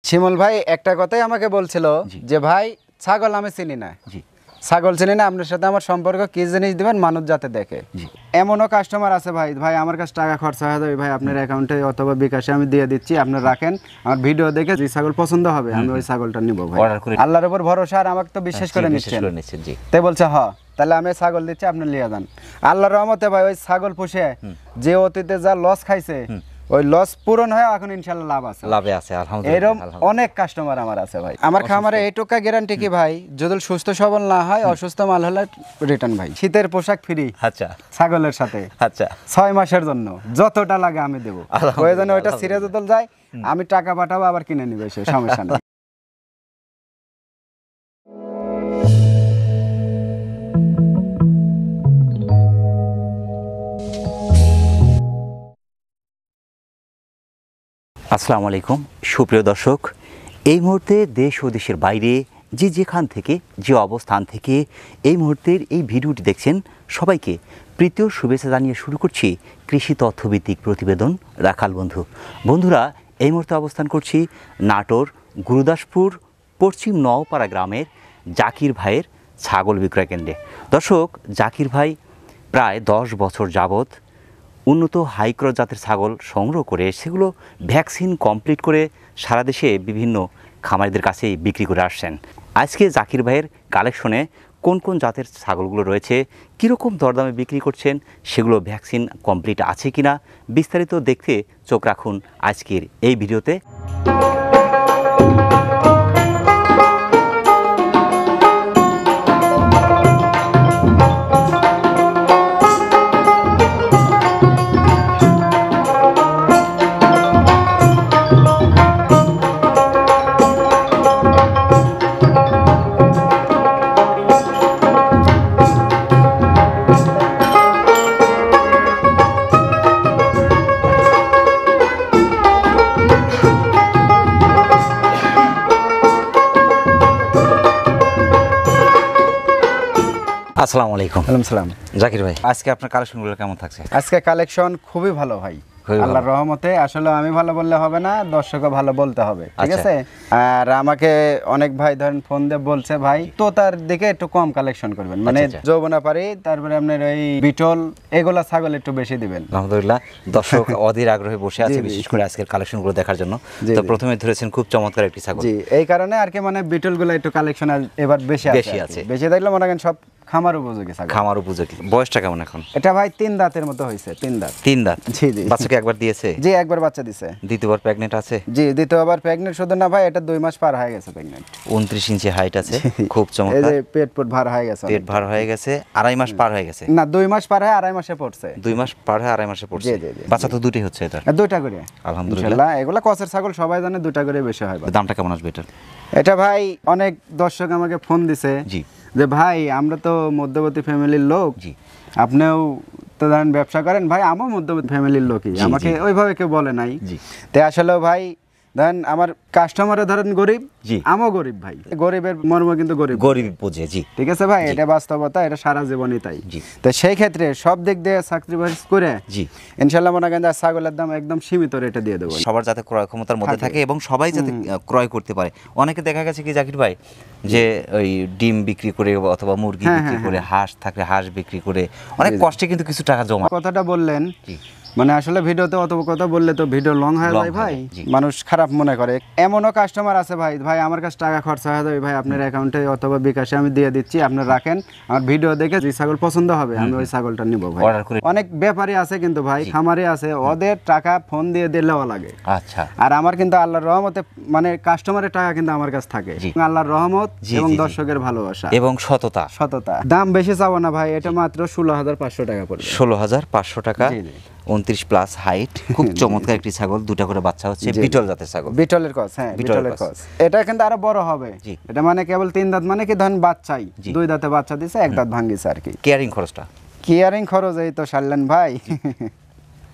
শিমুল ভাই একটা কথাই আমাকে বলছিল যে ভাই ছাগল আমি চিনি না, ছাগল চিনি না, আপনার সাথে আমার সম্পর্ক কি জিনিস দিবেন মানুষ যাতে দেখে। এমনও কাস্টমার আছে ভাই, ভাই আমার কাছে টাকা খরচা হয়ে যাবে ভাই, আপনার অ্যাকাউন্টে অথবা বিকাশে আমি দিয়ে দিচ্ছি, আপনি রাখেন, আমার ভিডিও দেখে যে ছাগল পছন্দ হবে আমি ওই ছাগলটা নিব ভাই। আল্লাহর উপর ভরসা, আর আমাকে তো বিশ্বাস করে নিচ্ছেন। তাই বলছে তাহলে আমি ছাগল দিচ্ছি, আপনি লিয়ে যান। আল্লাহর রহমতে ভাই ওই ছাগল পুষে যে অতীতে যা লস খাইছে ওই লস পূরণ হয় এখন ইনশাআল্লাহ লাভ আছে, লাভে আছে আলহামদুলিল্লাহ। এরকম অনেক কাস্টমার আমার আছে ভাই। আমার খামারে এইটুকা গ্যারান্টি কি ভাই, যদি সুস্থ সবল না হয় অসুস্থ মাল হলে রিটার্ন ভাই। শীতের পোশাক ফ্রি আচ্ছা ছাগলের সাথে আচ্ছা 6 মাসের জন্য যতটা লাগে আমি দেব, প্রয়োজনে ওইটা সিরে যতল যায় আমি টাকা পাঠাবো আবার কিনে নিবে, সে সমস্যা নেই। আসসালামু আলাইকুম সুপ্রিয় দর্শক, এই মুহূর্তে দেশ ও দেশের বাইরে যে যেখান থেকে যে অবস্থান থেকে এই মুহূর্তের এই ভিডিওটি দেখছেন সবাইকে প্রীতি ও শুভেচ্ছা জানিয়ে শুরু করছি কৃষি তথ্যভিত্তিক প্রতিবেদন রাখাল বন্ধু। বন্ধুরা, এই মুহূর্তে অবস্থান করছি নাটোর গুরুদাসপুর পশ্চিম নওপাড়া গ্রামের জাকির ভাইয়ের ছাগল বিক্রয় কেন্দ্রে। দর্শক, জাকির ভাই প্রায় 10 বছর যাবৎ উন্নত হাইক্রস জাতের ছাগল সংগ্রহ করে সেগুলো ভ্যাকসিন কমপ্লিট করে সারা দেশে বিভিন্ন খামারিদের কাছেই বিক্রি করে আসছেন। আজকে জাকির ভাইয়ের কালেকশনে কোন কোন জাতের ছাগলগুলো রয়েছে, কীরকম দরদামে বিক্রি করছেন, সেগুলো ভ্যাকসিন কমপ্লিট আছে কিনা বিস্তারিত দেখতে চোখ রাখুন আজকের এই ভিডিওতে। আসসালামু আলাইকুম। ওয়ালাইকুম সালাম। জাকির ভাই, আজকে আপনার কালেকশনগুলো কেমন থাকছে? আজকে কালেকশন খুবই ভালো ভাই, আল্লাহর রহমতে। আসলে আমি ভালো বললে হবে না, দর্শকও ভালো বলতে হবে, ঠিক আছে? আর আমাকে অনেক ভাই ধরেন ফোন দিয়ে বলছে ভাই তো তার দিকে একটু কম কালেকশন করবেন, মানে যৌবনা পারি, তারপরে আপনার ওই বিটল এগুলা ছাগল একটু বেশি দিবেন। আলহামদুলিল্লাহ, দর্শক অধীর আগ্রহে বসে আছে বিশেষ করে আজকের কালেকশনগুলো দেখার জন্য। তো প্রথমে ধরেছেন খুব চমৎকার একটি ছাগল, জি এই কারণে আর কি, মানে বিটলগুলো একটু কালেকশন এবার বেশি আছে, বেশি থাকলে মনে করেন সব খামার উপযোগী ছাগল। খামার উপযোগী। বয়সটা কেমন এখন? এটা ভাই 3 দাঁতের মতো হয়েছে। 3 দাঁত। 3 দাঁত, জি জি। বাচ্চাকে একবার দিয়েছে? জি একবার বাচ্চা দিয়েছে। দ্বিতীয়বার প্রেগন্যান্ট আছে? জি দ্বিতীয়বার প্রেগন্যান্ট শুধু না ভাই, এটা 2 মাস পার হয়ে গেছে প্রেগন্যান্ট। 29 ইঞ্চি হাইট আছে, খুব চমৎকার। এই যে পেট ভার হয়ে গেছে, পেট ভার হয়ে গেছে, 2.5 মাস পার হয়ে গেছে। না 2 মাস পার হয়ে 2.5 মাসে পড়ছে। 2 মাস পার হয়ে 2.5 মাসে পড়ছে। বাচ্চা তো দুটোই হচ্ছে এটা? দুইটা করে আলহামদুলিল্লাহ। এগুলা কসের ছাগল, সবাই জানে দুইটা করে বেশি হয়। দামটা কেমন আসবে এটা? এটা ভাই অনেক দর্শক আমাকে ফোন দিছে জি যে ভাই আমরা তো মধ্যবর্তী ফ্যামিলির লোক, জি আপনিও তো ধরেন ব্যবসা করেন, ভাই আমার মধ্যবর্তী ফ্যামিলির লোকই, আমাকে ওইভাবে কেউ বলে নাই। তাই আসলে ভাই ধরেন আমার কাস্টমারে ধরেন গরিব, আমিও গরিব ভাই, গরিবের মর্ম কিন্তু গরিব বোঝে। জি ঠিক আছে ভাই, এটা বাস্তবতা, এটা সারা জীবনই তাই। তো সেই ক্ষেত্রে সব দিক দিয়ে স্যাক্রিফাইস করে জি ইনশাআল্লাহ মনে করেন ছাগলের দাম একদম সীমিত রেটে দিয়ে দেবো, সবার যাতে ক্রয় ক্ষমতার মধ্যে থাকে এবং সবাই যাতে ক্রয় করতে পারে। অনেকে দেখা গেছে কি জাকির ভাই, যে ওই ডিম বিক্রি করে অথবা মুরগি বিক্রি করে, হাঁস থাকলে হাঁস বিক্রি করে অনেক কষ্টে কিন্তু কিছু টাকা জমা। কথাটা বললেন, মানে আসলে ভিডিওতে অত কথা বললে তো ভিডিও লং হয়ে যায় ভাই, মানুষ খারাপ মনে করে। এমনও কাস্টমার আছে ভাই, ভাই আমার কাছে টাকা খরচা হয়ে যাবে ভাই, আপনার অ্যাকাউন্টে অথবা বিকাশে আমি দিয়ে দিচ্ছি, আপনি রাখেন, আমার ভিডিও দেখে যে ছাগল পছন্দ হবে আমি ওই ছাগলটা নিব ভাই। অনেক ব্যাপারী আছে কিন্তু ভাই, খামারি আছে, ওদের টাকা ফোন দিয়ে দিলেও লাগে। আচ্ছা, আর আমার কিন্তু আল্লাহর রহমতে মানে কাস্টমারের টাকা কিন্তু আমার কাছে থাকে, আল্লাহর রহমত এবং দর্শকের ভালোবাসা এবং সততা। দাম বেশি চাবো না ভাই, এটা মাত্র 16,500 টাকা পড়বে। 16,500 টাকা, 29 প্লাস হাইট, খুব চমৎকার একটি ছাগল, দুটো করে বাচ্চা হচ্ছে, বিটল জাতের ছাগল। বিটলের ক্রস, হ্যাঁ বিটলের ক্রস। এটা কিন্তু আরো বড় হবে, এটা মানে কেবল 3 দাঁত, মানে কি ধরেন বাচ্চাই 2 দাঁতে বাচ্চা দিছে, 1 দাঁত ভাঙিছে আর কি। কেয়ারিং খরচটা? কেয়ারিং খরচ এই তো সারলেন ভাই।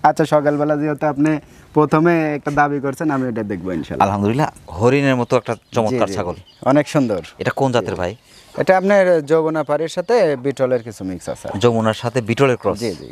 আচ্ছা, সকালবেলা যেহেতু আপনি প্রথমে একটা দাবি করছেন, আমি এটা দেখবো ইনশাআল্লাহ। আলহামদুলিল্লাহ, হরিণের মতো একটা চমৎকার ছাগল, অনেক সুন্দর। এটা কোন জাতের ভাই? এটা আপনার যমুনা পাড়ির সাথে বিটলের কিছু মিক্স আছে। যমুনার সাথে বিটলের ক্রস? জি জি,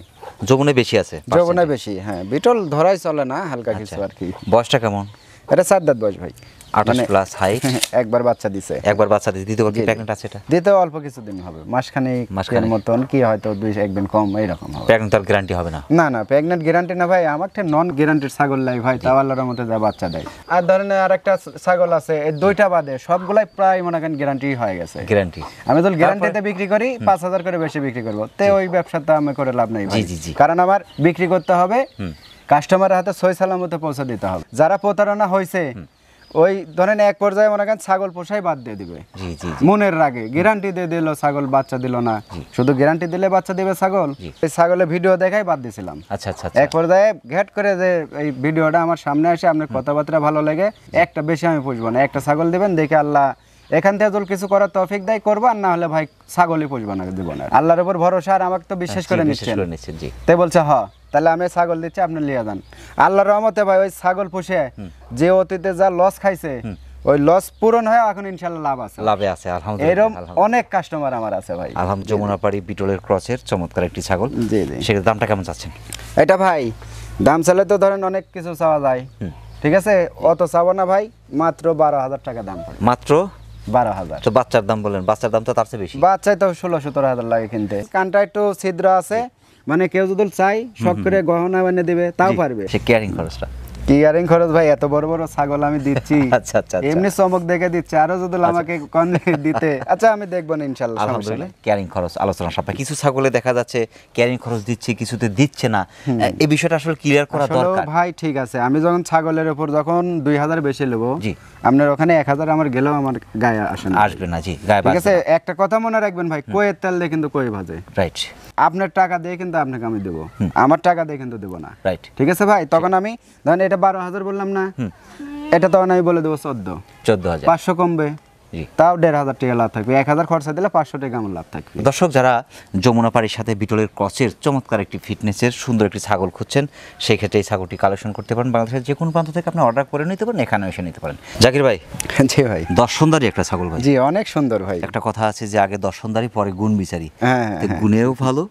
যমুনা বেশি আছে। যমুনা বেশি, হ্যাঁ বিটল ধরাই চলে না, হালকা কিছু আর কি। বয়সটা কেমন? এটা 4 দাঁত বয়স ভাই। 28 প্লাস হাইট, একবার বাচ্চা দিছে, একবার বাচ্চা দিছে। দ্বিতীয়বার কি প্রেগন্যান্ট আছে এটা? দ্বিতীয় অল্প কিছুদিন হবে, মাসখানেক এর মতন, কি হয়তো 2-1 দিন কম এইরকম হবে। প্রেগন্যান্ট আর গ্যারান্টি হবে না? না না, প্রেগন্যান্ট গ্যারান্টি না ভাই, আমাকে নন গ্যারান্টিড ছাগল লাই ভাই, তাও আল্লাহর মতে যা বাচ্চা দেয়। আর ধরেন আরেকটা ছাগল আছে, এই দুইটা বাদে সবগুলাই প্রায় মনে করেন গ্যারান্টি হয়ে গেছে। গ্যারান্টি আমি তো গ্যারান্টিতে বিক্রি করি, 5000 করে বেশি বিক্রি করব, তে ওই ব্যবসাটা আমি করে লাভ নাই ভাই। কারণ আমার বিক্রি করতে হবে, কাস্টমারের হাতে সই সালামতে পৌঁছে দিতে হবে। যারা প্রতারণা হয়েছে ওই ধরেন এক পর্যায়ে মনে করেন ছাগল পোষাই বাদ দিয়ে দিবে মনের রাগে, গ্যারান্টি দিয়ে দিল ছাগল বাচ্চা দিল না, শুধু গ্যারান্টি দিলে বাচ্চা দিবে ছাগল। এই ছাগলের ভিডিও দেখাই বাদ দিছিলাম। আচ্ছা আচ্ছা, এক পর্যায়ে ঘেট করে যে এই ভিডিওটা আমার সামনে আসে, আপনার কথাবার্তা ভালো লাগে, একটা বেশি আমি পুষবো না, একটা ছাগল দিবেন, দেখে আল্লাহ এখান থেকে যদি কিছু করার তৌফিক দেয় করবো, আর না হলে ভাই ছাগলই পুষবো না, দিব না। আল্লাহর উপর ভরসা, আর আমাকে তো বিশ্বাস করে নিচ্ছেন, তাই বলছে তাহলে আমি ছাগল দিচ্ছি, আপনি লিয়ে যান। আল্লাহর রহমতে ভাই ওই ছাগল পুষে যে অতীতে যা লস খাইছে, ওই লস পূরণ হয়ে এখন ইনশাআল্লাহ লাভ আছে, লাভে আছে আলহামদুলিল্লাহ। এরকম অনেক কাস্টমার আমার আছে ভাই আলহামদুলিল্লাহ। যমুনাপাড়ি বিটলের ক্রসের চমৎকার একটি ছাগল। জি জি। সেটার দামটা কেমন চাচ্ছেন? এটা ভাই দাম চাইলে তো ধরেন অনেক কিছু চাওয়া যায়, ঠিক আছে, অত চাবো না ভাই, মাত্র 12,000 টাকা দাম পড়ে। মাত্র 12,000। তো বাচ্চার দাম বলেন, বাচ্চার দাম তো তার চেয়ে বেশি। বাচ্চায় তো 16-17 লাগে কিনতে। কানটা একটু ছিদ্র আছে, মানে কেউ যদি চাই শখ করে গহনা এনে দিবে তাও পারবে। সে কেয়ারিং খরচটা, কেয়ারিং খরচ ভাই, এত বড় বড় ছাগল আমি দিচ্ছি, আচ্ছা আচ্ছা, এমনি চমক দেখে দিচ্ছে, আরো যদি আমাকে কম দিতে, আচ্ছা আমি দেখবো না ইনশাআল্লাহ। আলহামদুলিল্লাহ। কেয়ারিং খরচ আলোচনা সাপেক্ষে, কিছু ছাগলে দেখা যাচ্ছে কেয়ারিং খরচ দিচ্ছে, কিছুতে দিচ্ছে না, এই বিষয়টা আসলে ক্লিয়ার করা দরকার ভাই। ঠিক আছে, আমি যখন ছাগলের উপর যখন 2000 বেশি নেবো, আপনার ওখানে 1000 আমার গেলেও আমার গায়ে আসবে না। জি, গায়ে ঠিক আছে। একটা কথা মনে রাখবেন ভাই, কইয়ের তেল দিয়ে কিন্তু কই ভাজে, রাইট। আপনার টাকা দিয়ে কিন্তু আপনাকে আমি দেবো, আমার টাকা দিয়ে কিন্তু দেবো না, রাইট। ঠিক আছে ভাই। তখন আমি ধরেন এটা 12,000 বললাম না, এটা তখন আমি বলে দেবো 14,000, 500 কমবে, তাও 1,500 টাকা লাভ থাকবে, 1000 খরচা দিলে 500 টাকা আমার লাভ থাকবে। দর্শক, যারা যমুনাপাড়ির সাথে বিটলের ক্রসের চমৎকার একটি ফিটনেসের সুন্দর একটি ছাগল খুঁজছেন, সেই ক্ষেত্রে এই ছাগলটি কালেকশন করতে পারেন। বাংলাদেশের যে কোনো প্রান্ত থেকে আপনি অর্ডার করে নিতে পারেন, এখানে এসে নিতে পারেন। জাকির ভাই, জি ভাই, দর্শনদারি একটা ছাগল ভাই। জি, অনেক সুন্দর ভাই। একটা কথা আছে যে আগে দর্শনদারি পরে গুণ বিচারি, হ্যাঁ, গুণেও ভালো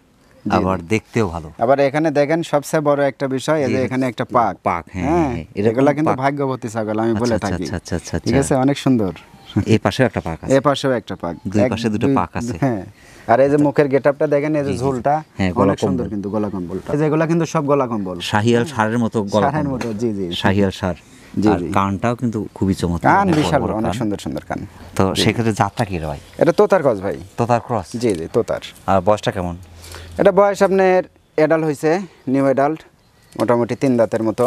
আবার দেখতেও ভালো। আবার এখানে দেখেন সবচেয়ে বড় একটা বিষয়, এই যে এখানে একটা পাক, হ্যাঁ, এগুলা কিন্তু ভাগ্যবতী ছাগল আমি বলে থাকি। আচ্ছা আচ্ছা, ঠিক আছে, অনেক সুন্দর। এই পাশেও একটা পাক আছে, এই পাশেও একটা পাক, দুই পাশে দুটো পাক আছে, হ্যাঁ। আর এই যে মুখের গেটআপটা দেখেন, এই যে ঝুলটা অনেক সুন্দর, কিন্তু গলা কম্বলটা, এই যে এগুলা কিন্তু সব গলা কম্বল, শাহিয়াল ষাঁড়ের মতো গলা ষাঁড়ের মতো। জি জি, শাহিয়াল ষাঁড়। আর কানটাও কিন্তু খুবই চমৎকার, কান বিশাল, অনেক সুন্দর সুন্দর কান। তো সেক্ষেত্রে জাতটা কি রে ভাই? এটা তোতার ক্রস ভাই। তোতার ক্রস? জি জি, তোতার। আর বয়সটা কেমন? এটা বয়স আপনার অ্যাডাল্ট হয়েছে, নিউ অ্যাডাল্ট, মোটামুটি 3 দাঁতের মতো।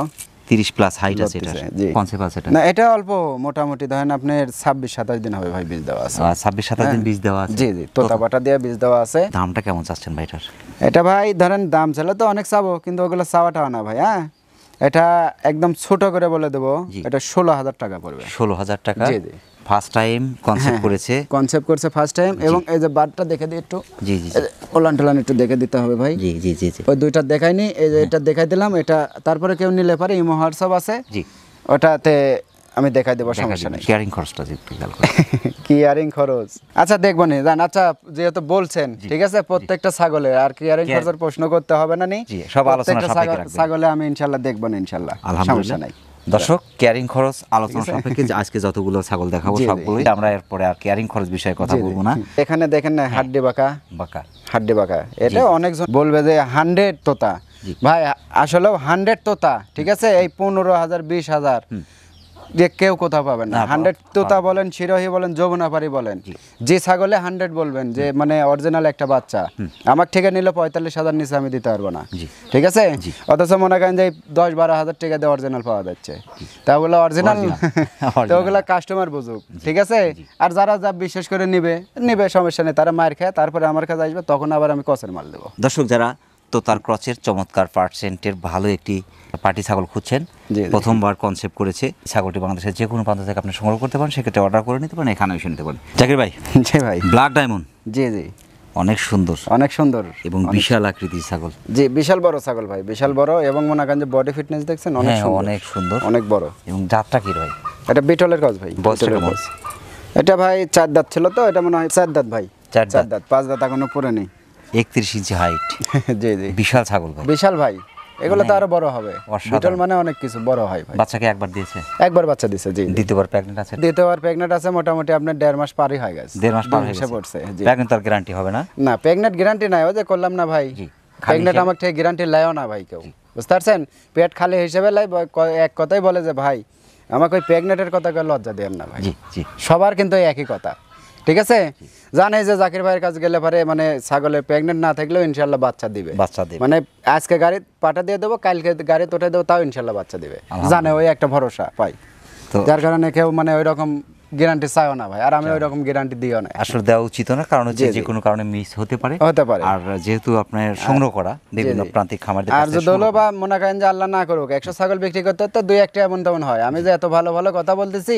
30 প্লাস হাইট আছে এটা, কনসেপ্ট আছে এটা? না, এটা অল্প, মোটামুটি ধরেন আপনার 26-27 দিন হবে ভাই, বীজ দেওয়া আছে। 26-27 দিন বীজ দেওয়া আছে। জি জি, তোতা বাটা দিয়ে বীজ দেওয়া আছে। দামটা কেমন চাচ্ছেন ভাই এটার? এটা ভাই ধরেন দাম চাইলে তো অনেক চাবো, কিন্তু ওগুলো চাওয়াটাও না ভাই, হ্যাঁ। এটা একদম ছোট করে বলে দেবো, এটা 16,000 টাকা পড়বে। 16,000 টাকা? জি জি। ফার্স্ট টাইম কনসেপ্ট করেছে, কনসেপ্ট করছে ফার্স্ট টাইম। এবং এই যে বারটা দেখে দিই একটু, জি জি, ওলান টোলান একটু দেখে দিতে হবে ভাই। জি জি জি, ওই দুইটা দেখাইনি, এই যে এটা দেখাই দিলাম, এটা তারপরে কেউ নিলে পারে, ইমো হোয়াটসঅ্যাপ আছে, জি, ওটাতে আমি দেখাই দেবো, সমস্যা নেই। কেয়ারিং খরচটা একটু খেয়াল করুন। কেয়ারিং খরচ আচ্ছা দেখবো নি জান, আচ্ছা যেহেতু বলছেন, ঠিক আছে, প্রত্যেকটা ছাগলে আর কেয়ারিং খরচের প্রশ্ন করতে হবে না নি, সব আলোচনা সাপেক্ষে রাখবেন। ছাগলে আমি ইনশাআল্লাহ দেখবো না, ইনশাআল্লাহ, সমস্যা নাই। দর্শক, কেয়ারিং খরচ আলোচনা সাপেক্ষে আজকে যতগুলো ছাগল দেখাবো সবগুলোই আমরা, এরপরে আর কেয়ারিং খরচ বিষয়ে কথা বলবো না। এখানে দেখেন না, হাড্ডি বাঁকা, হাড্ডি বাঁকা, এটা অনেকজন বলবে যে 100 তোতা, ভাই আসলেও 100 তোতা, ঠিক আছে, এই 15,000 20,000 যে কেউ কোথাও পাবেন না। 100 তোতা বলেন, শিরোহী বলেন, যমুনাপাড়ি বলেন, যে ছাগলে 100 বলবেন, যে মানে অরিজিনাল একটা বাচ্চা, আমার থেকে নিলে 45,000 নিচে আমি দিতে পারবো না, ঠিক আছে। অথচ মনে করেন যে 10-12,000 টাকা দিয়ে অরিজিনাল পাওয়া যাচ্ছে, তা ওগুলো অরিজিনাল, তো ওগুলো কাস্টমার বুঝুক, ঠিক আছে। আর যারা যা বিশেষ করে নিবে, সমস্যা নেই, তারা মার খায়, তারপরে আমার কাছে আসবে, তখন আবার আমি কসের মাল দেবো। দর্শক, যারা তোতার ক্রসের চমৎকার পার্সেন্টের ভালো একটি পার্টি ছাগল খুঁজছেন, প্রথমবার কনসেপ্ট করেছে, ছাগলটি বাংলাদেশের যে কোনো প্রান্ত থেকে আপনি সংগ্রহ করতে পারেন, সেক্ষেত্রে অর্ডার করে নিতে পারেন, এখানে এসে নিতে পারেন। জাকির ভাই, জি ভাই, ব্ল্যাক ডায়মন্ড, জি জি, অনেক সুন্দর, অনেক সুন্দর এবং বিশাল আকৃতির ছাগল। জি, বিশাল বড় ছাগল ভাই, বিশাল বড়, এবং মনে করেন যে বডি ফিটনেস দেখছেন, অনেক সুন্দর, অনেক সুন্দর, অনেক বড়। এবং জাতটা কি ভাই? এটা বিটলের ক্রস ভাই। এটা ভাই 4 দাঁত ছিল, তো এটা মনে হয় 4 দাঁত ভাই, 4 দাঁত, 5 দাঁত এখনো পরে নেই। 31 ইঞ্চি হাইট। জি জি, বিশাল ছাগল ভাই, বিশাল ভাই, এগুলো তো আরো বড় হবে। বিটল মানে অনেক কিছু বড় হয় ভাই। বাচ্চাকে একবার দিয়েছে? একবার বাচ্চা দিয়েছে, জি। দ্বিতীয়বার প্রেগন্যান্ট আছে? দ্বিতীয়বার প্রেগন্যান্ট আছে, মোটামুটি আপনার 1.5 মাস পারই হয়ে গেছে। 1.5 মাস পার হয়ে গেছে পড়ছে, জি। প্রেগন্যান্ট তার গ্যারান্টি হবে না? না, প্রেগন্যান্ট গ্যারান্টি নাই, ওই যে করলাম না ভাই, প্রেগন্যান্ট আমার থেকে গ্যারান্টি লাইও না ভাই কেউ, বুঝতে পারছেন? পেট খালি হিসেবে লাই, এক কথাই বলে যে ভাই আমাকে ওই প্রেগন্যান্টের কথা লজ্জা দেন না ভাই। সবার কিন্তু একই কথা, ঠিক আছে? জানে যে জাকির ভাইয়ের কাছে গেলে পারে মানে ছাগলের প্রেগন্যান্ট না থাকলেও ইনশাল্লাহ বাচ্চা দিবে। মানে আজকে গাড়ি পাঠা দিয়ে দেবো, কালকে গাড়ি তোটে দেবো, তাও ইনশাল্লাহ বাচ্চা দিবে, জানে, ওই একটা ভরসা পাই। যার কারণে কেউ মানে ওই রকম গ্যারান্টি চাইও না ভাই, আর আমি ওই রকম গ্যারান্টি দিও না। আসলে দেওয়া উচিত না, কারণ হচ্ছে যে কোনো কারণে মিস হতে পারে। আর যেহেতু আপনার সংগ্রহ করা বিভিন্ন প্রান্তিক খামারদের আর যদি হলো বা মনে করেন যে আল্লাহ না করুক 100 ছাগল বিক্রি করতে তো 2-1টা এমন তেমন হয়। আমি যে এত ভালো ভালো কথা বলতেছি,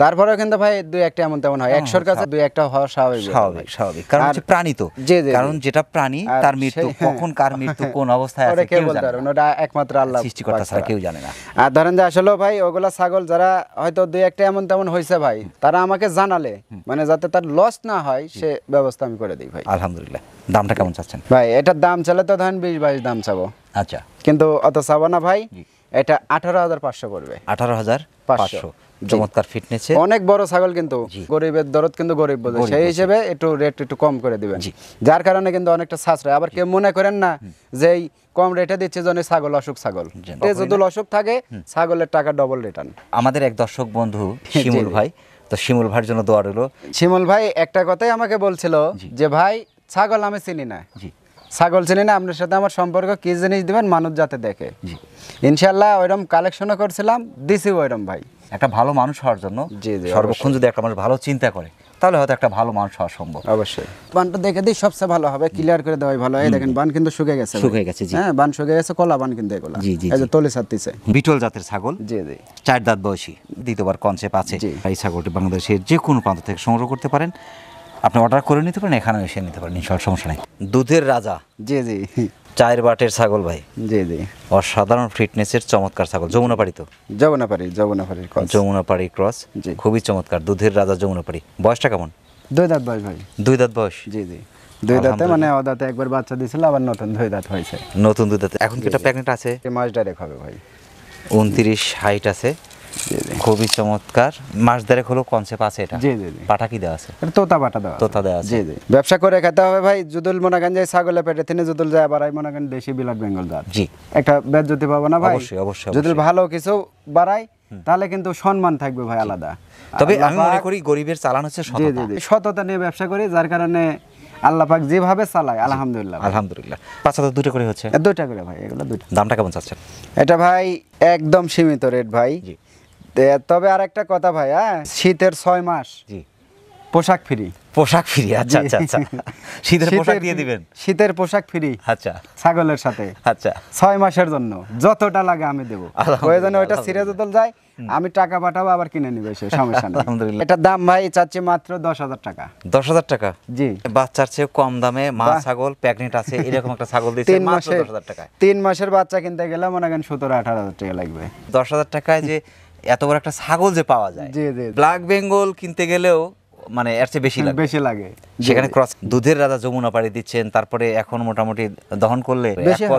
তারপরেও কিন্তু ভাই 2-1টা এমন তেমন হয়। 100-র কাছে 2-1টা হওয়া স্বাভাবিক, কারণ হচ্ছে প্রাণী তো, কারণ যেটা প্রাণী তার মৃত্যু কখন, কার মৃত্যু কোন অবস্থায় আছে কেউ জানে না, ওটা একমাত্র আল্লাহ সৃষ্টিকর্তা ছাড়া কেউ জানে না। আর ধরেন যে আসলে ভাই ওগুলা ছাগল যারা হয়তো 2-1টা এমন তেমন হয়েছে ভাই, তারা আমাকে জানালে মানে যাতে তার লস না হয় সে ব্যবস্থা আমি করে দিই ভাই। আলহামদুলিল্লাহ। দামটা কেমন চাচ্ছেন ভাই? এটার দাম চাইলে তো ধরেন 20-22 দাম চাবো। আচ্ছা, কিন্তু অত চাবো না ভাই, এটা 18,500 পড়বে। 18,500। চমৎকার ফিটনেসে অনেক বড় ছাগল, কিন্তু গরিবের দরদ কিন্তু গরিব বোঝে, সেই হিসেবে একটু রেট একটু কম করে দিবেন, যার কারণে কিন্তু অনেকটা সাশ্রয়। আবার কেউ মনে করেন না যে এই কম রেটে দিচ্ছে জন্য ছাগল অসুখ, ছাগল যদি অসুখ থাকে ছাগলের টাকা ডবল রিটার্ন। আমাদের এক দর্শক বন্ধু শিমুল ভাই, তো শিমুল ভাইয়ের জন্য দোয়া রইল। শিমুল ভাই একটা কথাই আমাকে বলছিল যে ভাই ছাগল আমি চিনি না, ছাগল চিনি না, আপনার সাথে আমার সম্পর্ক কি জিনিস দিবেন মানুষ যাতে দেখে। ইনশাল্লাহ ওইরকম কালেকশনও করছিলাম, দিছি ওইরকম ভাই। একটা ভালো মানুষ হওয়ার জন্য সর্বক্ষণ যদি একটা মানুষ ভালো চিন্তা করে তাহলে হয়তো একটা ভালো মানুষ হওয়া সম্ভব। অবশ্যই বানটা দেখে দিই, সবচেয়ে ভালো হবে, ক্লিয়ার করে দেওয়াই ভালো। এই দেখেন বান কিন্তু শুকিয়ে গেছে, হ্যাঁ বান শুকিয়ে গেছে, কলা বান কিন্তু এগুলা, এই যে তলে ছাড়তেছে। বিটল জাতের ছাগল, 4 দাঁত বয়সী, দ্বিতীয়বার কনসেপ্ট আছে। এই ছাগলটি বাংলাদেশের যে কোনো প্রান্ত থেকে সংগ্রহ করতে পারেন, আপনি অর্ডার করে নিতে পারেন, এখানেও এসে নিতে পারেন, সমস্যা নেই। দুধের রাজা, 4 বাটের ছাগল ভাই, অসাধারণ ফিটনেসের চমৎকার ছাগল। যমুনাপাড়ি তো? যমুনাপাড়ি ক্রস, খুবই চমৎকার। দুধের রাজা যমুনাপাড়ি। বয়সটা কেমন? 2 দাঁত বয়স ভাই। 2 দাঁত বয়স? 2 দাঁতে মানে অদাতে একবার বাচ্চা দিয়েছিল, আবার নতুন 2 দাঁত হয়েছে। নতুন 2 দাঁত। এখন কি এটা প্রেগন্যান্ট আছে? মাস ডাইরেক্ট হবে ভাই। 29 হাইট আছে, খুবই চমৎকার। মাস দেড়েক হলো কনসেপ্ট আছে এটা। পাটা কি দেওয়া আছে? তোতা পাটা দেওয়া, তোতা দেওয়া আছে। ব্যবসা করে খেতে হবে ভাই। যদুল মনে করেন যে ছাগলের পেটে তিনি যদুল যায় বাড়াই, মনে করেন দেশি বিলাট বেঙ্গল জাত, একটা বেজ্জতি পাবো না ভাই। অবশ্যই যদি ভালো কিছু বাড়াই তাহলে কিন্তু সম্মান থাকবে ভাই আলাদা। তবে আমি মনে করি গরিবের চালান হচ্ছে সততা নিয়ে ব্যবসা করি, যার কারণে আল্লাহ পাক যেভাবে চালায় আলহামদুলিল্লাহ। বাচ্চা তো 2টা করে হচ্ছে? 2টা করে ভাই, এগুলো 2টা। দামটা কেমন চাচ্ছেন? এটা ভাই একদম সীমিত রেট ভাই। তবে আর একটা কথা ভাই, হ্যাঁ শীতের 6 মাস পোশাক ফ্রি। আচ্ছা। শীতের পোশাক দিয়ে দিবেন? শীতের পোশাক ফ্রি, আচ্ছা, ছাগলের সাথে। আচ্ছা, 6 মাসের জন্য যতটা লাগে আমি দেবো। প্রয়োজনে ওইটা ছিঁড়ে যতল যায় আমি টাকা পাঠাবো, আবার কিনে নিবে, সে সমস্যা নেই। আলহামদুলিল্লাহ। এটার দাম ভাই চাচ্ছি মাত্র 10,000 টাকা। 10,000 টাকা? জি। বাচ্চার চেয়ে কম দামে মা ছাগল প্রেগন্যান্ট আছে এরকম একটা ছাগল দিচ্ছে মাত্র 10,000 টাকায়। 3 মাসের বাচ্চা কিনতে গেলে মনে করেন 17-18,000 টাকা লাগবে। 10,000 টাকায় যে এত বড় একটা ছাগল যে পাওয়া যায়, ব্ল্যাক বেঙ্গল কিনতে গেলেও মানে এর চেয়ে বেশি লাগে। সেখানে ক্রস দুধের রাজা যমুনাপাড়ি দিচ্ছেন, তারপরে এখন মোটামুটি দহন করলে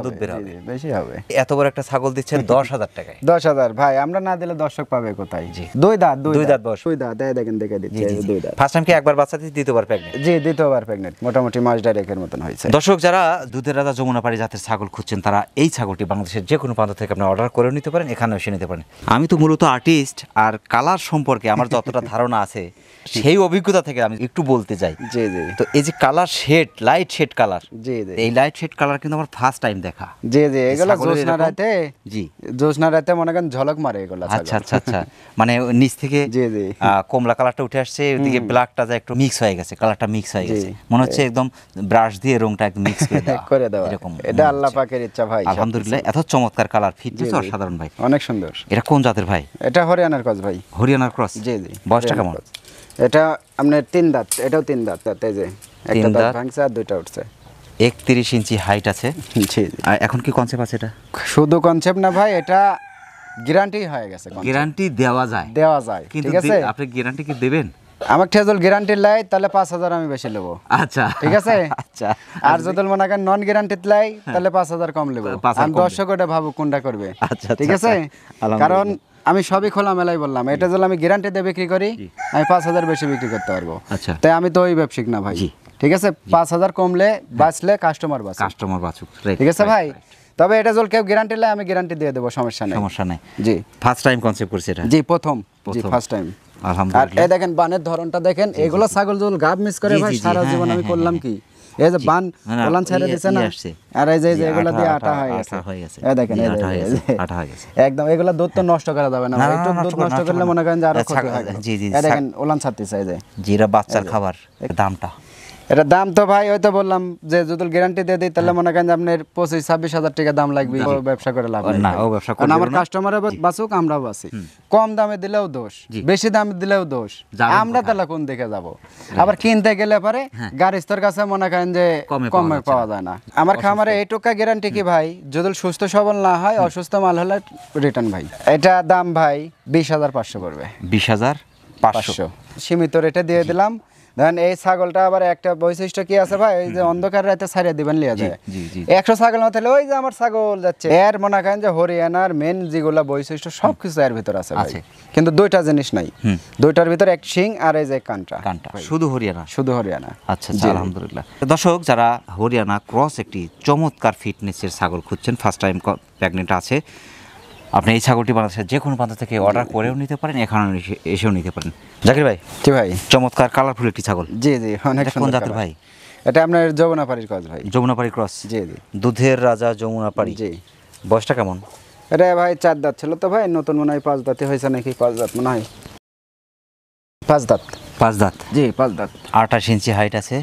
দুধ বের হবে, বেশি হবে। এত বড় একটা ছাগল দিচ্ছেন 10,000 টাকায়। 10,000 ভাই, আমরা না দিলে দর্শক পাবে কোথায়? জি, 2 দাঁত বয়স। 2 দাঁত দেখেন, দেখে দিচ্ছি 2 দাঁত। ফার্স্ট টাইম কি একবার বাচ্চা দিতে, দ্বিতীয়বার প্রেগন্যান্ট? জি, দ্বিতীয়বার প্রেগন্যান্ট, মোটামুটি মাস ডাইরেক্টের মতন হয়েছে। দর্শক যারা দুধের রাজা যমুনাপাড়ি জাতের ছাগল খুঁজছেন, তারা এই ছাগলটি বাংলাদেশের যে কোনো প্রান্ত থেকে আপনি অর্ডার করে নিতে পারেন, এখানেও এসে নিতে পারেন। আমি তো মূলত আর্টিস্ট, আর কালার সম্পর্কে আমার যতটা ধারণা আছে সেই অভিজ্ঞতা থেকে আমি একটু বলতে চাই। জি। তো এই যে colour shade, light shade colour, এই লাইট শেড কালার কিন্তু আমার ফার্স্ট টাইম দেখা। জি, এগুলো জোছনা রাতে মনে করেন ঝলক মারে এগুলো। আচ্ছা। মানে নিচ থেকে কমলা কালারটা উঠে আসছে, ওইদিকে ব্ল্যাকটা যা একটু মিক্স হয়ে গেছে, কালারটা মিক্স হয়ে গেছে, মনে হচ্ছে একদম ব্রাশ দিয়ে রংটা একদম মিক্স করে দেওয়া এরকম। এটা আল্লাহ পাকের ইচ্ছা ভাই। আলহামদুলিল্লাহ, এত চমৎকার কালার, ফিটনেস অসাধারণ ভাই, অনেক সুন্দর। এটা কোন জাতের ভাই? এটা হরিয়ানার ক্রস ভাই। হরিয়ানার ক্রস? জি। বয়সটা কেমন? এটা আপনার 3 দাঁত, এটাও 3 দাঁত। এই যে একটা দাঁত ভাঙছে আর 2টা উঠছে। 31 ইঞ্চি হাইট আছে। জি। আর এখন কি কনসেপ্ট আছে এটা? শুধু কনসেপ্ট না ভাই, এটা গ্যারান্টি হয়ে গেছে। গ্যারান্টি দেওয়া যায়, ঠিক আছে। আপনি গ্যারান্টি কি দেবেন? আমার ঠেজল গ্যারান্টি লাই তাহলে 5,000 আমি বেশি নেবো। আচ্ছা ঠিক আছে। আচ্ছা আর যদি মনে করেন নন গ্যারান্টিড লাই তাহলে 5,000 কম নেবো। আর দর্শক ওটা ভাবুক কোনটা করবে। আচ্ছা ঠিক আছে। কারণ আমি সবই খোলা মেলাই বললাম, এটা যদি আমি গ্যারান্টি দিয়ে বিক্রি করি আমি 5,000 বেশি বিক্রি করতে পারবো। আচ্ছা তাই আমি তো ওই ব্যবসায়িক না ভাই। ঠিক আছে। 5,000 কমলে বাঁচলে কাস্টমার বাঁচুক। ঠিক আছে ভাই। তবে এটা যদি কেউ গ্যারান্টি লাই আমি গ্যারান্টি দিয়ে দেবো, সমস্যা নেই। জি ফার্স্ট টাইম কনসেপ্ট করছে এটা? জি প্রথম, ফার্স্ট টাইম। আর এই দেখেন বানের ধরনটা দেখেন, এগুলো ছাগল যদি গাব মিস করে ভাই সারা জীবন আমি করলাম কি, এই যে বান ওলান ছেড়ে দিছে না, আর এই যে এগুলা দিয়ে আটা হয়ে গেছে। এই দেখেন আটা হয়ে গেছে একদম। এগুলা দুধ তো নষ্ট করা যাবে না ভাই, একটু দুধ নষ্ট করলে মনে করেন যে আরো ক্ষতি হয়। জি এই দেখেন ওলান ছাড়তেছে এই যে জিরা বাচ্চার খাবার। দামটা এটা দাম তো ভাই ওই তো বললাম যে যদি গ্যারান্টি দিয়ে দিই তাহলে মনে করেন যে আপনার 25-26 হাজার টাকা দাম লাগবে। ও ব্যবসা করে লাভ না, ও ব্যবসা করে আমার কাস্টমারও বাঁচুক আমরাও বাঁচি। কম দামে দিলেও দোষ, বেশি দামে দিলেও দোষ, আমরা তাহলে কোন দিকে যাব? আবার কিনতে গেলে পরে গাড়িস্তর কাছে মনে করেন যে কমে পাওয়া যায় না। আমার খামারে এইটুকা গ্যারান্টি কি ভাই, যদি সুস্থ সবল না হয়, অসুস্থ মাল হলে রিটার্ন ভাই। এটা দাম ভাই 20,500 পড়বে। 20,500 সীমিত রেটে দিয়ে দিলাম। দেখেন এই ছাগলটা আবার একটা বৈশিষ্ট্য কি আছে ভাই, ওই যে অন্ধকার রাতে ছাড়িয়ে দিবেন লিয়া যায়। 100 ছাগল না থাকলে ওই যে আমার ছাগল যাচ্ছে, এর মনে করেন যে হরিয়ানার মেন যেগুলা বৈশিষ্ট্য সবকিছু এর ভিতর আছে ভাই, কিন্তু দুইটা জিনিস নাই। দুইটার ভিতর এক শিং আর এই যে কানটা, শুধু হরিয়ানা। আচ্ছা আলহামদুলিল্লাহ। দর্শক যারা হরিয়ানা ক্রস একটি চমৎকার ফিটনেসের ছাগল খুঁজছেন, ফার্স্ট টাইম প্রেগনেন্ট আছে, আপনি এই ছাগলটি বাংলাদেশের যে কোনো প্রান্ত থেকে অর্ডার করেও নিতে পারেন, এখানে এসেও নিতে পারেন। জাকির ভাই, কি ভাই, চমৎকার কালারফুল একটি ছাগল। জি অনেক সুন্দর। কোন জাতের ভাই? এটা আপনার যমুনাপাড়ির ক্রস ভাই। যমুনাপাড়ি ক্রস। জি দুধের রাজা যমুনাপাড়ি। জি। বয়সটা কেমন? এটা ভাই 4 দাঁত ছিল তো ভাই, নতুন মনে হয় 5 দাঁতই হয়েছে নাকি, 5 দাঁত মনে হয়। 5 দাঁত। জি 5 দাঁত। 28 ইঞ্চি হাইট আছে।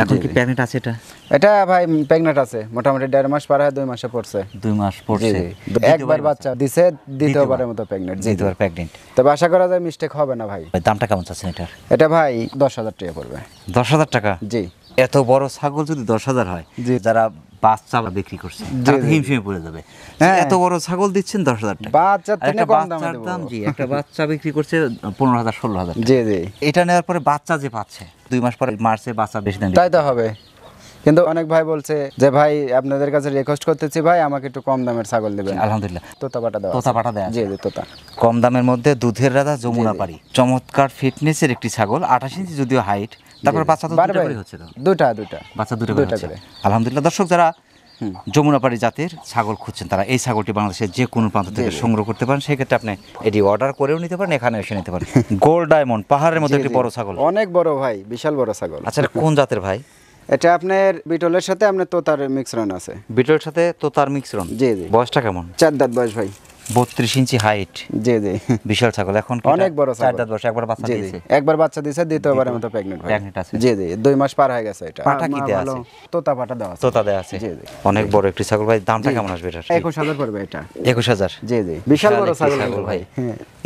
এখন কি প্রেগনেন্ট আছে এটা? এটা ভাই প্রেগনেন্ট আছে, মোটামুটি 1.5 মাস পার হয়, 2 মাসে পড়ছে। 2 মাস পড়ছে। একবার বাচ্চা দিছে, দ্বিতীয়বারের মতো প্রেগনেন্ট। দ্বিতীয়বার প্রেগনেন্ট। তবে আশা করা যায় মিস্টেক হবে না ভাই। দামটা কেমন চাচ্ছেন এটার? এটা ভাই 10,000 টাকা পড়বে। 10,000 টাকা? জি। এত বড় ছাগল যদি 10,000 হয়, যারা বাচ্চা বিক্রি করছে তারা তো হিমশিমে পড়ে যাবে। এত বড় ছাগল দিচ্ছেন 10,000 টাকা, বাচ্চার থেকে কম দামে দেব। দাম জি, একটা বাচ্চা বিক্রি করছে 15,000-16,000। জি। এটা নেওয়ার পরে বাচ্চা যে পাচ্ছে 2 মাস পরে মারছে বাচ্চা বেশি দাম, তাই তো হবে। কিন্তু অনেক ভাই বলছে যে ভাই আপনাদের কাছে রিকোয়েস্ট করতেছি ভাই আমাকে একটু কম দামের ছাগল দিবেন। আলহামদুলিল্লাহ, তোতা পাটা দেয়। জি তোতা। কম দামের মধ্যে দুধের রাজা যমুনাপাড়ি, চমৎকার ফিটনেসের একটি ছাগল। 28 ইঞ্চি যদিও হাইট, তারপর বাচ্চা তো দুটো করে হচ্ছে। দুটা বাচ্চা দুটো করে। আলহামদুলিল্লাহ। দর্শক যারা যমুনাপাড়ি জাতের ছাগল খুঁজছেন তারা এই ছাগলটি বাংলাদেশের যে কোনো প্রান্ত থেকে সংগ্রহ করতে পারেন। সেক্ষেত্রে আপনি এটি অর্ডার করেও নিতে পারেন, এখানে এসে নিতে পারেন। গোল্ড ডায়মন্ড পাহাড়ের মধ্যে একটি বড় ছাগল, অনেক বড় ভাই, বিশাল বড় ছাগল। আচ্ছা কোন জাতের ভাই? এটা আপনার বিটলের সাথে আপনার তোতার মিশ্রণ আছে। বিটলের সাথে তোতার মিশ্রণ। জি। বয়সটা কেমন? 4 দাঁত বয়স ভাই। 32 ইঞ্চি হাইট। জি। বিশাল ছাগল। এখন অনেক বড় ছাগল। 4 দাঁত বয়স, একবার বাচ্চা দিয়েছে। একবার বাচ্চা দিয়েছে, দ্বিতীয়বারের মতো প্রেগনেন্ট আছে। জি 2 মাস পার হয়ে গেছে। এটা পাটা কি দেয়া আছে? তোতা পাটা দেওয়া আছে। তোতা দেয়া আছে। জি। অনেক বড় একটি ছাগল ভাই। দামটা কেমন আসবে এটা? 21,000 পড়বে এটা। 21,000? জি। বিশাল বড় ছাগল ভাই।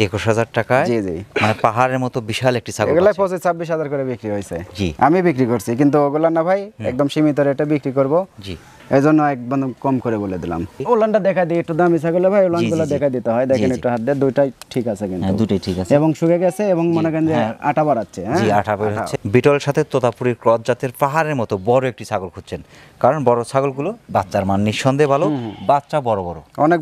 21,000 টাকায়। জি। মানে পাহাড়ের মতো বিশাল একটি ছাগল। এগুলা 25-26 হাজার করে বিক্রি হয়েছে। জি। আমি বিক্রি করছি, কিন্তু ওগুলা না ভাই একদম সীমিত রেটে বিক্রি করব। জি। এজন্য একদম কম করে বলে দিলাম। ওলানটা দেখা দিই একটু, দামি ছাগল ভাই ওলানগুলো দেখা দিতে হয়। দেখেন একটু হাত দিয়ে, দুইটাই ঠিক আছে কিন্তু। দুটোই ঠিক আছে এবং শুকে গেছে এবং মনে করেন যে আটা বাড়াচ্ছে। জি, আটা বের হচ্ছে। বিটলের সাথে তোতাপুরীর ক্রস জাতের পাহাড়ের মতো বড় একটি ছাগল খুঁজছেন, কারণ বড় ছাগলগুলো বাচ্চার মান নিঃসন্দেহে ভালো। বাচ্চা বড় অনেক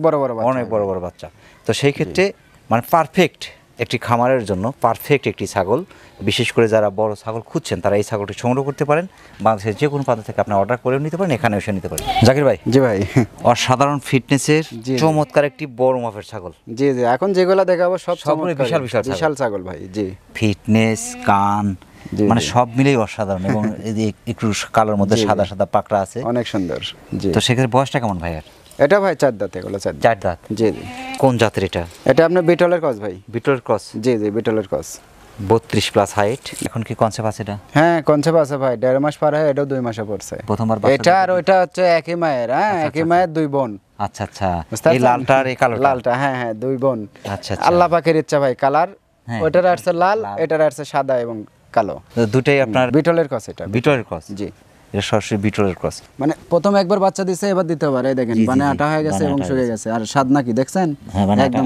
বড় বাচ্চা। তো সেই ক্ষেত্রে মানে পারফেক্ট একটি খামারের জন্য পারফেক্ট একটি ছাগল। বিশেষ করে যারা বড় ছাগল খুঁজছেন তারা এই ছাগলটি সংগ্রহ করতে পারেন। বাংলাদেশের যে কোনো প্রান্ত থেকে আপনি অর্ডার করেও নিতে পারেন, এখানে এসে নিতে পারেন। জাকির ভাই। জি ভাই। অসাধারণ ফিটনেসের চমৎকার একটি বড় মাপের ছাগল। জি। এখন যেগুলো দেখাবো সবগুলো বিশাল ছাগল ভাই। জি। ফিটনেস, কান, মানে সব মিলেই অসাধারণ। এবং একটু কালোর মধ্যে সাদা সাদা পাকড়া আছে, অনেক সুন্দর। জি। তো সেক্ষেত্রে বয়সটা কেমন ভাই? এটা ভাই 4 দাঁত। এগুলো 4 দাঁত। জি। কোন জাতের এটা? এটা আপনার বিটলের ক্রস ভাই। বিটলের ক্রস? জি। বিটলের ক্রস। 32 plus height. এখন কি কনসেপ্ট আছে এটা? হ্যাঁ কনসেপ্ট আছে ভাই। 1.5 মাস পার হয়, এটাও 2 মাসে পড়ছে। প্রথমবার এটা আর ওইটা হচ্ছে একই মায়ের। একই মায়ের 2 বোন। আচ্ছা। এই লালটা আর এই কালোটা? লালটা, হ্যাঁ 2 বোন। আচ্ছা। আল্লাহ পাকের ইচ্ছা ভাই, কালার ওইটার আসছে লাল, এটার আসছে সাদা এবং কালো। দুটেই আপনার বিটলের ক্রস। এটা বিটলের ক্রস। জি। এটা সরাসরি বিটলের ক্রস। মানে প্রথম একবার বাচ্চা দিছে, এবার দ্বিতীয়বার এই দেখেন বানে আটা হয়ে গেছে এবং শুকিয়ে গেছে। আর সাদনা কি দেখছেন? একদম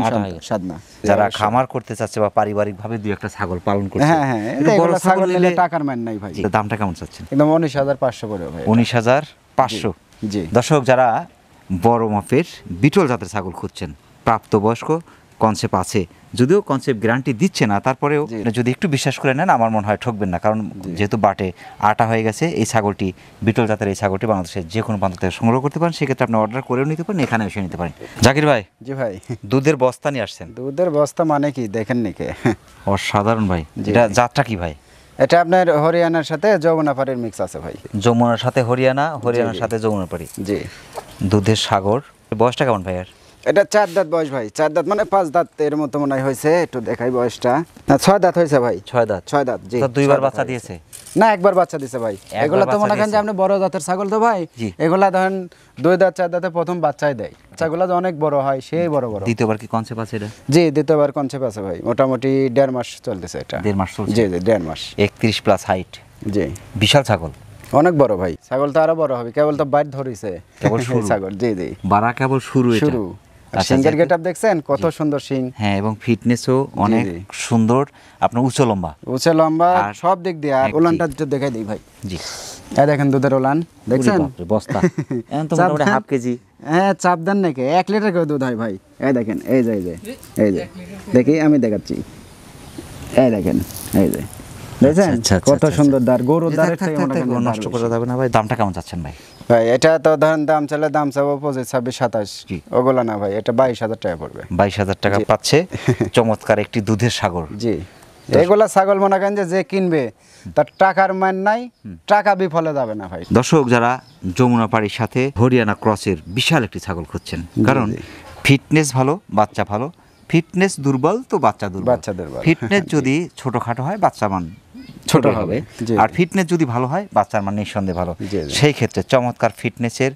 সাদনা। যারা খামার করতে চাচ্ছে বা পারিবারিক ভাবে দুই একটা ছাগল পালন করছে, হ্যাঁ হ্যাঁ, এগুলো ছাগল নিলে টাকার মান নাই ভাই। দামটা কেমন চাচ্ছেন? একদম 19,500 করে ভাই। 19,500। জি। দর্শক, যারা বড় মাপের বিটল জাতের ছাগল খুঁজছেন, প্রাপ্তবয়স্ক কনসেপ্ট আছে, যদিও কনসেপ্ট গ্যারান্টি দিচ্ছে না, তারপরেও যদি একটু বিশ্বাস করে নেন আমার মনে হয় ঠকবেন না, কারণ যেহেতু বাটে আটা হয়ে গেছে। এই ছাগলটি বিটল জাতের এই ছাগলটি বাংলাদেশের যে কোনো প্রান্ত থেকে সংগ্রহ করতে পারেন, সেক্ষেত্রে আপনি অর্ডার করেও নিতে পারেন, এখানে এসে নিতে পারেন। জাকির ভাই। জি ভাই। দুধের বস্তা নিয়ে আসছেন। দুধের বস্তা মানে কি দেখেন নাকি? অসাধারণ ভাই। এটা জাতটা কি ভাই? এটা আপনার হরিয়ানার সাথে যমুনাপাড়ির মিক্স আছে ভাই। যমুনার সাথে হরিয়ানা, হরিয়ানার সাথে যমুনাপাড়ি। জি। দুধের সাগর। বয়সটা কেমন ভাই? আর এটা 4 দাঁত বয়স ভাই। 4 দাঁত মানে 5 দাঁত এর মতো মনে হয় হয়েছে, একটু দেখাই বয়সটা। না 6 দাঁত হয়েছে ভাই। 6 দাঁত। 6 দাঁত। জি। তো দুইবার বাচ্চা দিয়েছে? না, একবার বাচ্চা দিছে ভাই। এগুলা তো মনে করেন যে আপনি বড় জাতের ছাগল তো ভাই, এগুলা ধরেন 2 দাঁত 4 দাঁতে প্রথম বাচ্চাই দেয়। বাচ্চাগুলো যে অনেক বড় হয়, সেই বড় বড়। দ্বিতীয়বার কি কনসেপ্ট আছে এটা? জি, দ্বিতীয়বার কনসেপ্ট আছে ভাই। মোটামুটি 1.5 মাস চলতেছে এটা। 1.5 মাস চলছে? জি জি, 1.5 মাস। 31 প্লাস হাইট। জি। বিশাল ছাগল। অনেক বড় ভাই। ছাগল তো আরো বড় হবে, কেবল তো বাইট ধরিছে কেবল শুরু ছাগল। জি জি, বাড়া কেবল শুরু। শুরু। সিঙ্গেল গেটআপ দেখছেন কত সুন্দর সিং। হ্যাঁ, এবং ফিটনেসও অনেক সুন্দর। আপনার উঁচু লম্বা, উঁচু লম্বা সব দিক দিয়ে। আর ওলানটা একটু দেখাই দিই ভাই। জি। এই দেখেন দুধের ওলান দেখছেন? বস্তা এখন তো মোটামুটি হাফ কেজি। হ্যাঁ, চাপ দেন নাকি 1 লিটার করে দুধ হয় ভাই। এই দেখেন, এই যে এই যে দেখি, আমি দেখাচ্ছি। এই দেখেন, এই যে দেখছেন কত সুন্দর দাঁড়। গরুর দাঁড়ের থেকে নষ্ট করা যাবে না ভাই। দামটা কেমন চাচ্ছেন ভাই? ভাই এটা তো ধরেন দাম চাইলে দাম চাবো 25, 26, 27, ওগুলো না ভাই। এটা 22,000 টাকা পড়বে। 22,000 টাকা পাচ্ছে চমৎকার একটি দুধের সাগর। জি। এগুলা ছাগল মনে করেন যে কিনবে তার টাকার মান নাই, টাকা বিফলে যাবে না ভাই। দর্শক, যারা যমুনাপাড়ির সাথে হরিয়ানা ক্রসের বিশাল একটি ছাগল খুঁজছেন, কারণ ফিটনেস ভালো, বাচ্চা ভালো। ফিটনেস দুর্বল তো বাচ্চা দুর্বল। ফিটনেস যদি ছোটখাটো হয় বাচ্চা মান ছোট হবে, আর ফিটনেস যদি ভালো হয় বাচ্চার মান নিঃসন্দেহে ভালো। সেই ক্ষেত্রে চমৎকার ফিটনেসের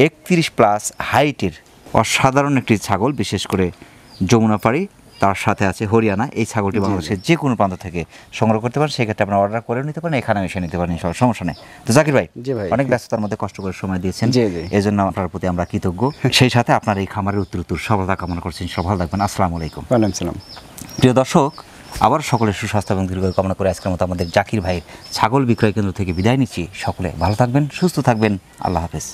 31 প্লাস হাইটের অসাধারণ একটি ছাগল, বিশেষ করে যমুনাপাড়ি, তার সাথে আছে হরিয়ানা। এই ছাগলটি বাংলাদেশের যে কোনো প্রান্ত থেকে সংগ্রহ করতে পারেন, সেক্ষেত্রে আপনারা অর্ডার করে নিতে পারেন, এখানে এসে নিতে পারেন, সমস্যা নেই। তো জাকির ভাই, অনেক ব্যস্ততার মধ্যে কষ্ট করে সময় দিয়েছেন, এই জন্য আপনার প্রতি আমরা কৃতজ্ঞ। সেই সাথে আপনার এই খামারের উত্তরোত্তর সফলতা কামনা করছেন। সফল থাকবেন। আসসালামু আলাইকুম। ওয়ালাইকুম সালাম। প্রিয় দর্শক, আবার সকলের সুস্বাস্থ্য এবং দীর্ঘায়ু কামনা করে আজকের মতো আমাদের জাকির ভাইয়ের ছাগল বিক্রয় কেন্দ্র থেকে বিদায় নিচ্ছি। সকলে ভালো থাকবেন, সুস্থ থাকবেন। আল্লাহ হাফেজ।